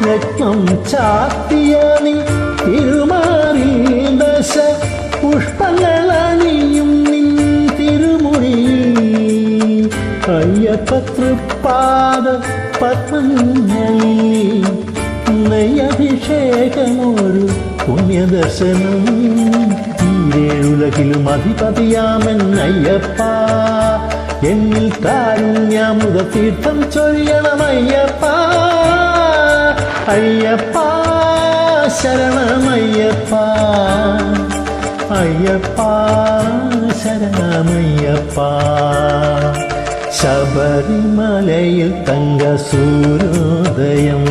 രത്നം ചാത്തിയ നിൻ തിരുമാറിൽ ദശ പുഷ്പങ്ങളണിയും നിൻ തിരുമുടി അയ്യപ്പ തൃപ്പാദ പത്മങ്ങളിൽ നെയ്യഭിഷേകമൊരു പുണ്യദർശനം ഈരേഴുലകിലും അധിപതിയാമൻ അയ്യപ്പ എന്നിൽ കാരുണ്യാമൃത തീർത്ഥം ചൊരിയണമയ്യപ്പ അയ്യപ്പ ശരണമയ്യപ്പ അയ്യപ്പ ശരണമയ്യപ്പ ശബരിമലയിൽ തങ്ക സൂര്യോദയം